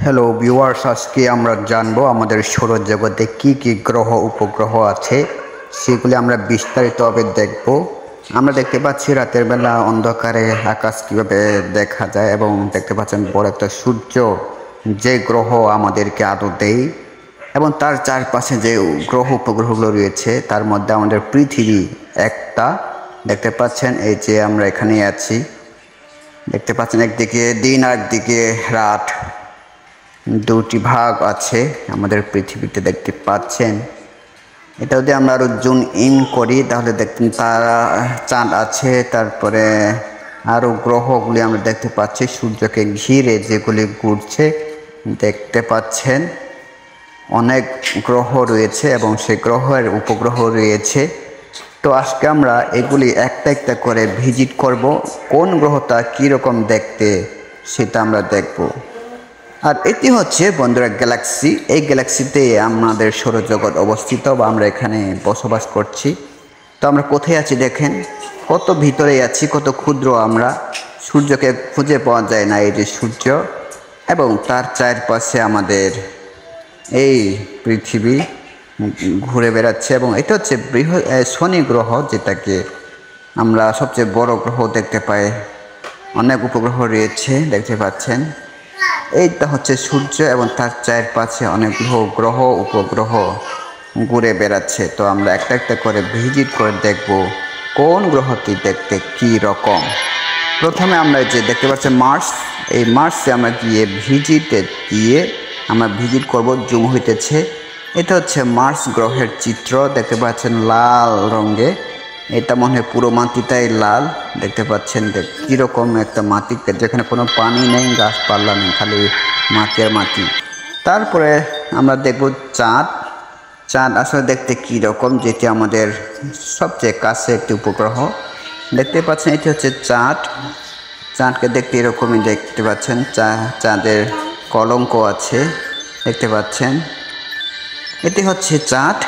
Hello viewers, আজকে আমরা জানবো আমাদের সৌরজগতে কি কি গ্রহ উপগ্রহ আছে সেগুলি আমরা বিস্তারিতভাবে দেখব। আমরা দেখতে পাচ্ছি রাতের বেলা অন্ধকারে আকাশ কিভাবে দেখা যায় এবং দেখতে পাচ্ছেন বড় একটা সূর্য যে গ্রহ আমাদেরকে আলো দেয় এবং তার চারপাশে যে গ্রহ উপগ্রহগুলো রয়েছে তার মধ্যে আমাদের পৃথিবী একটা। দেখতে পাচ্ছেন এই যে আমরা এখানে আছি, দেখতে পাচ্ছেন একদিকে দিন আর একদিকে রাত, দুটি ভাগ আছে আমাদের পৃথিবীতে দেখতে পাচ্ছেন। এটা যদি আমরা আরো জুম ইন করি তাহলে দেখতেন তারা চাঁদ আছে, তারপরে আরো গ্রহগুলি আমরা দেখতে পাচ্ছি সূর্যকে ঘিরে যেগুলি ঘুরছে। দেখতে পাচ্ছেন অনেক গ্রহ রয়েছে এবং সেই গ্রহের উপগ্রহ রয়েছে। তো আজকে আমরা এগুলি একটা একটা করে ভিজিট করব, কোন গ্রহটা কীরকম দেখতে সেটা আমরা দেখব। আর এটি হচ্ছে বন্ধুরা গ্যালাক্সি। এই গ্যালাক্সিতে আমাদের সৌরজগৎ অবস্থিত বা আমরা এখানে বসবাস করছি। তো আমরা কোথায় আছি দেখেন, কত ভিতরে আছি, কত ক্ষুদ্র আমরা। সূর্যকে খুঁজে পাওয়া যায় না, এই যে সূর্য এবং তার চারপাশে আমাদের এই পৃথিবী ঘুরে বেড়াচ্ছে। এবং এটা হচ্ছে শনি গ্রহ, যেটাকে আমরা সবচেয়ে বড় গ্রহ দেখতে পাই। অনেক উপগ্রহ রয়েছে দেখতে পাচ্ছেন। এইটা হচ্ছে সূর্য এবং তার চারপাশে অনেকগুলো গ্রহ উপগ্রহ ঘুরে বেড়াচ্ছে। তো আমরা একটা একটা করে ভিজিট করে দেখব কোন গ্রহটি দেখতে কি রকম। প্রথমে আমরা যে দেখতে পাচ্ছি মার্স, এই মার্সে আমরা গিয়ে ভিজিটে গিয়ে আমরা ভিজিট করব। জুম হইতেছে, এটা হচ্ছে মার্স গ্রহের চিত্র। দেখতে পাচ্ছেন লাল রঙে, এটা মনে হয় পুরো মাটিটাই লাল। দেখতে পাচ্ছেন কীরকম একটা মাটি, যেখানে কোনো পানি নেই, গাছপালা নেই, খালি মাটি আর মাটি। তারপরে আমরা দেখব চাঁদ। চাঁদ আসলে দেখতে কীরকম, যেটি আমাদের সবচেয়ে কাছে একটি উপগ্রহ। দেখতে পাচ্ছেন এটি হচ্ছে চাঁদ। চাঁদকে দেখতে এরকমই দেখতে পাচ্ছেন, চাঁদের কলঙ্ক আছে দেখতে পাচ্ছেন। এটি হচ্ছে চাঁদ।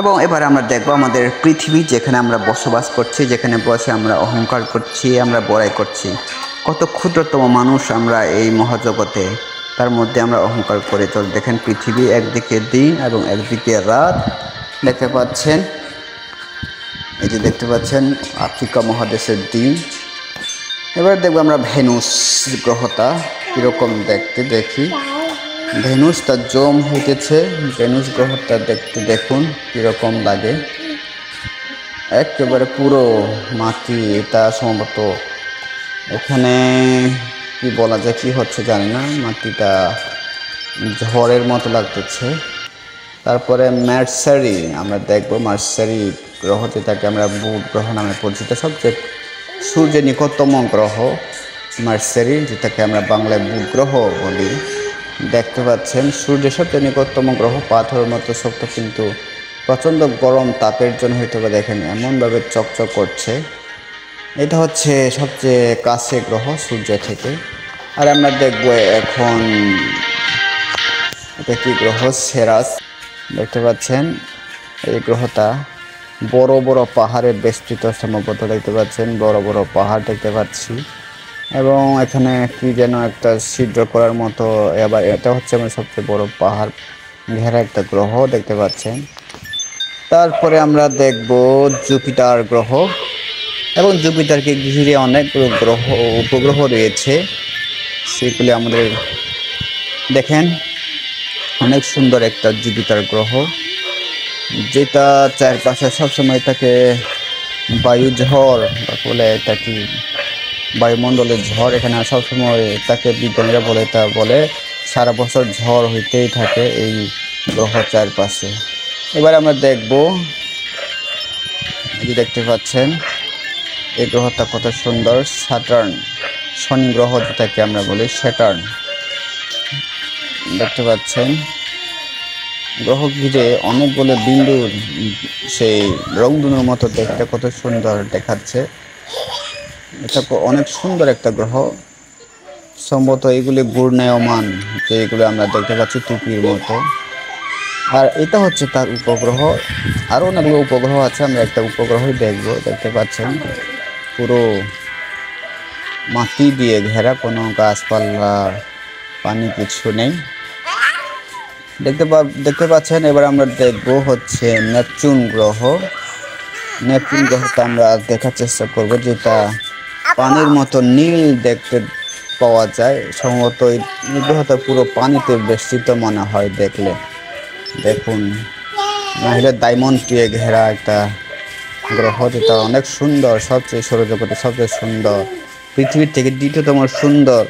এবং এবার আমরা দেখব আমাদের পৃথিবী, যেখানে আমরা বসবাস করছি, যেখানে বসে আমরা অহংকার করছি, আমরা বড়াই করছি। কত ক্ষুদ্রতম মানুষ আমরা এই মহাজগতে, তার মধ্যে আমরা অহংকার করে চল। দেখেন পৃথিবী, একদিকে দিন এবং একদিকে রাত দেখতে পাচ্ছেন। এই যে দেখতে পাচ্ছেন আফ্রিকা মহাদেশের দিন। এবার দেখব আমরা ভেনুস গ্রহটা কীরকম দেখতে। দেখি ভেনুসটা জম হইতেছে, ভেনুস গ্রহটা দেখতে দেখুন কীরকম লাগে। একেবারে পুরো মাটি, এটা সম্ভবত এখানে কি বলা যায়, কি হচ্ছে জানি না, মাটিটা ঝড়ের মতো লাগতেছে। তারপরে মার্সারি আমরা দেখব, মার্সারি গ্রহ যেটাকে আমরা বুধ গ্রহ নামে পরিচিত, সবচেয়ে সূর্যের নিকটতম গ্রহ মার্সারি, যেটাকে আমরা বাংলায় বুধ গ্রহ বলি। দেখতে পাচ্ছেন সূর্যের সবচেয়ে নিকটতম গ্রহ, পাথরের মতো শক্ত, কিন্তু প্রচণ্ড গরম তাপের জন্য হয়তো বা দেখেন এমনভাবে চকচক করছে। এটা হচ্ছে সবচেয়ে কাছে গ্রহ সূর্য থেকে। আর আমরা দেখব এখন এটা কি গ্রহ, সেরাস। দেখতে পাচ্ছেন এই গ্রহটা বড় বড় পাহাড়ে বেষ্টিত, সম্ভবত দেখতে পাচ্ছেন বড় বড় পাহাড় দেখতে পাচ্ছি। এবং এখানে কি যেন একটা ছিদ্র করার মতো, এবার এটা হচ্ছে আমার সবচেয়ে বড় পাহাড় ঘেরা একটা গ্রহ দেখতে পাচ্ছেন। তারপরে আমরা দেখব জুপিটার গ্রহ, এবং জুপিটারকে ঘিরে অনেকগুলো গ্রহ উপগ্রহ রয়েছে, সেগুলি আমাদের দেখেন। অনেক সুন্দর একটা জুপিটার গ্রহ, যেটা চারপাশে সবসময় তাকে বায়ু ঝড় বলে, এটা কি বায়ুমণ্ডলের ঝড়, এখানে সবসময় তাকে বিজ্ঞানীরা বলে, তা বলে সারা বছর ঝড় হইতেই থাকে এই গ্রহ চারপাশে। এবার আমরা দেখব, এই যে দেখতে পাচ্ছেন এই গ্রহটা কত সুন্দর, স্যাটার্ন, শনি গ্রহ যেটাকে আমরা বলি স্যাটার্ন। দেখতে পাচ্ছেন গ্রহ ঘিরে অনেকগুলো বিন্দু, সেই রংধনুর মতো দেখতে কত সুন্দর দেখাচ্ছে। এটা অনেক সুন্দর একটা গ্রহ, সম্ভবত এগুলি ঘূর্ণায়মান, যেগুলো আমরা দেখতে পাচ্ছি টুপির মতো। আর এটা হচ্ছে তার উপগ্রহ। আরও অনেকগুলো উপগ্রহ আছে, আমরা একটা উপগ্রহই দেখব। দেখতে পাচ্ছেন পুরো মাটি দিয়ে ঘেরা, কোনো গাছপালা পানি কিছু নেই। দেখতে পাচ্ছেন। এবার আমরা দেখব হচ্ছে নেপচুন গ্রহ। নেপচুন গ্রহটা আমরা দেখার চেষ্টা করব, যেটা পানির মতো নীল দেখতে পাওয়া যায়। সম্ভবত এই গ্রহটা পুরো পানিতে বেষ্টিত মনে হয় দেখলে। দেখুন, নাহলে ডায়মন্ড দিয়ে ঘেরা একটা গ্রহ, যেটা অনেক সুন্দর, সবচেয়ে সৌরজগতের সবচেয়ে সুন্দর, পৃথিবীর থেকে দ্বিতীয়তম সুন্দর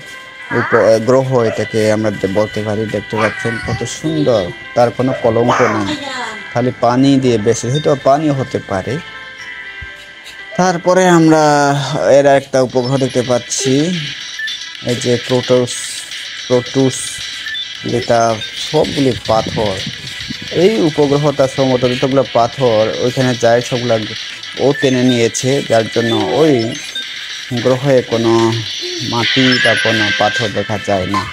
গ্রহ এটাকে আমরা বলতে পারি। দেখতে পাচ্ছেন কত সুন্দর, তার কোনো কলঙ্ক নেই, খালি পানি দিয়ে বেশি, হয়তো পানিও হতে পারে। তারপরে আমরা এর একটা উপগ্রহ দেখতে পাচ্ছি, এই যে প্রোটুস, যেটা সবগুলি পাথর। এই উপগ্রহটা সম্ভবত যতগুলো পাথর ওইখানে যায় সবগুলো ও টেনে নিয়েছে, যার জন্য ওই গ্রহে কোনো মাটি বা কোনো পাথর দেখা যায় না।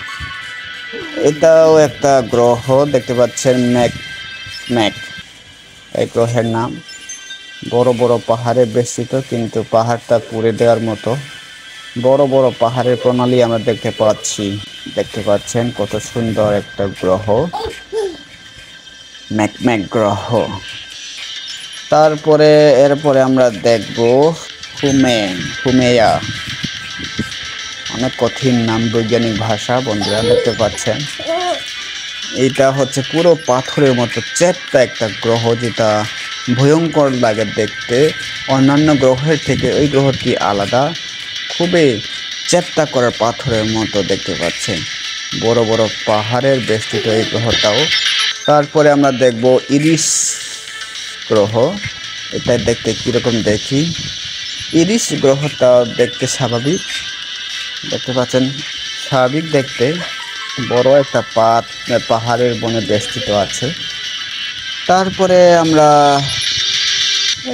এটাও একটা গ্রহ, দেখতে পাচ্ছেন ম্যাক এই গ্রহের নাম। বড় বড় পাহাড়ে বেষ্টিত, কিন্তু পাহাড়টা পুড়ে দেওয়ার মতো বড় বড় পাহাড়ের প্রণালী আমরা দেখতে দেখতে পাচ্ছেন কত সুন্দর একটা গ্রহ, ম্যাক গ্রহ। তারপরে এরপরে আমরা দেখব হুমেয়া। অনেক কঠিন নাম, বৈজ্ঞানিক ভাষা বন্ধুরা। দেখতে পাচ্ছেন এটা হচ্ছে পুরো পাথরের মতো চ্যাপ্টা একটা গ্রহ, যেটা ভয়ঙ্কর লাগে দেখতে। অন্যান্য গ্রহের থেকে ওই গ্রহটি আলাদা, খুবই চ্যাপ্টা করা পাথরের মতো দেখতে পাচ্ছেন। বড় বড় পাহাড়ের বেষ্টিত এই গ্রহটাও। তারপরে আমরা দেখব ইরিস গ্রহ। এটা দেখতে কীরকম দেখি। ইরিস গ্রহটা দেখতে স্বাভাবিক, দেখতে পাচ্ছেন স্বাভাবিক দেখতে, বড় একটা পাহাড়ের বনে বেষ্টিত আছে। তারপরে আমরা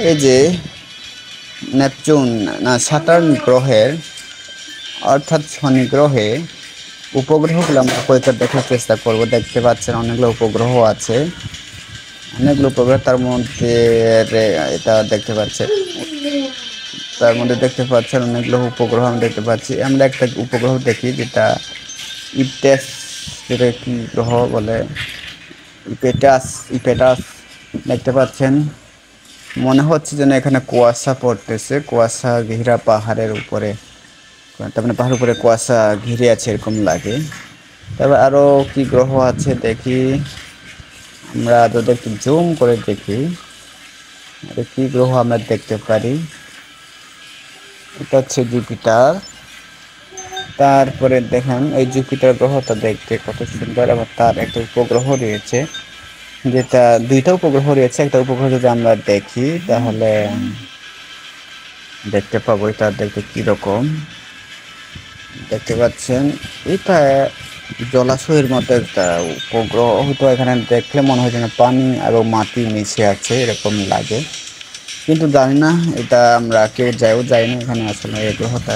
এই যে স্যাটার্ন গ্রহের অর্থাৎ শনি গ্রহে উপগ্রহগুলো আমরা কয়েকটা দেখার চেষ্টা করব। দেখতে পাচ্ছেন অনেকগুলো উপগ্রহ আছে, অনেকগুলো উপগ্রহ। তার মধ্যে এটা দেখতে পাচ্ছেন, তার মধ্যে দেখতে পাচ্ছেন অনেকগুলো উপগ্রহ আমরা দেখতে পাচ্ছি। আমরা একটা উপগ্রহ দেখি, যেটা ইপটেস, যেটা কি গ্রহ বলে, ইপেটাস দেখতে পাচ্ছেন। মনে হচ্ছে যেন এখানে কুয়াশা পড়তেছে, কুয়াশা ঘিরা পাহাড়ের উপরে, তার মানে পাহাড়ের উপরে কুয়াশা ঘিরে আছে এরকম লাগে। তবে আরও কি গ্রহ আছে দেখি, আমরা যদি একটু জুম করে দেখি কি গ্রহ আমরা দেখতে পারি। এটা হচ্ছে জুপিটার। তারপরে দেখেন এই জুপিটার গ্রহটা দেখতে কত সুন্দর, এবং তার একটা উপগ্রহ রয়েছে, যেটা দুইটা উপগ্রহ রয়েছে। একটা উপগ্রহ যদি আমরা দেখি তাহলে দেখতে পাবো এটা দেখতে কিরকম। দেখতে পাচ্ছেন এটা জলাশয়ের মতো একটা উপগ্রহ, হয়তো এখানে দেখলে মনে হয় যেন পানি এবং মাটি মিশে আছে এরকম লাগে, কিন্তু জানি না, এটা আমরা কেউ যাই না এখানে আসলে এই গ্রহটা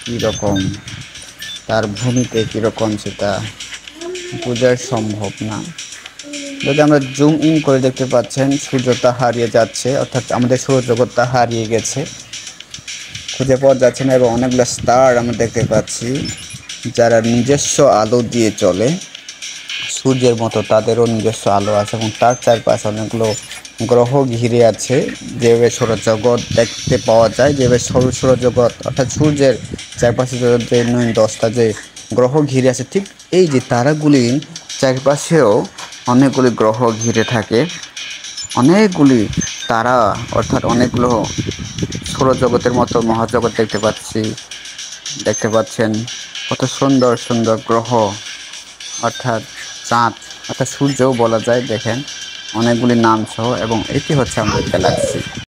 কীরকম, তার ভূমিতে কীরকম সেটা বোঝা সম্ভব না। যদি আমরা জুম ইন করে দেখতে পাচ্ছেন সূর্যটা হারিয়ে যাচ্ছে, অর্থাৎ আমাদের সৌরজগৎটা হারিয়ে গেছে, খুঁজে পাওয়া যাচ্ছে না। এবং অনেকগুলো স্টার আমরা দেখতে পাচ্ছি, যারা নিজস্ব আলো দিয়ে চলে, সূর্যের মতো তাদেরও নিজস্ব আলো আছে, এবং তার চারপাশে অনেকগুলো গ্রহ ঘিরে আছে। যেভাবে সৌরজগৎ দেখতে পাওয়া যায়, যেভাবে সৌরজগৎ অর্থাৎ সূর্যের চারপাশে যে 9-10টা যে গ্রহ ঘিরে আছে, ঠিক এই যে তারাগুলির চারপাশেও অনেকগুলি গ্রহ ঘিরে থাকে, অনেকগুলি তারা, অর্থাৎ অনেকগুলো সৌরজগতের মতো মহাজগৎ দেখতে পাচ্ছেন কত সুন্দর সুন্দর গ্রহ, অর্থাৎ চাঁদ, অর্থাৎ সূর্যও বলা যায়। দেখেন অনেকগুলি নাম সহ, এবং এটি হচ্ছে আমাদের গ্যালাক্সি।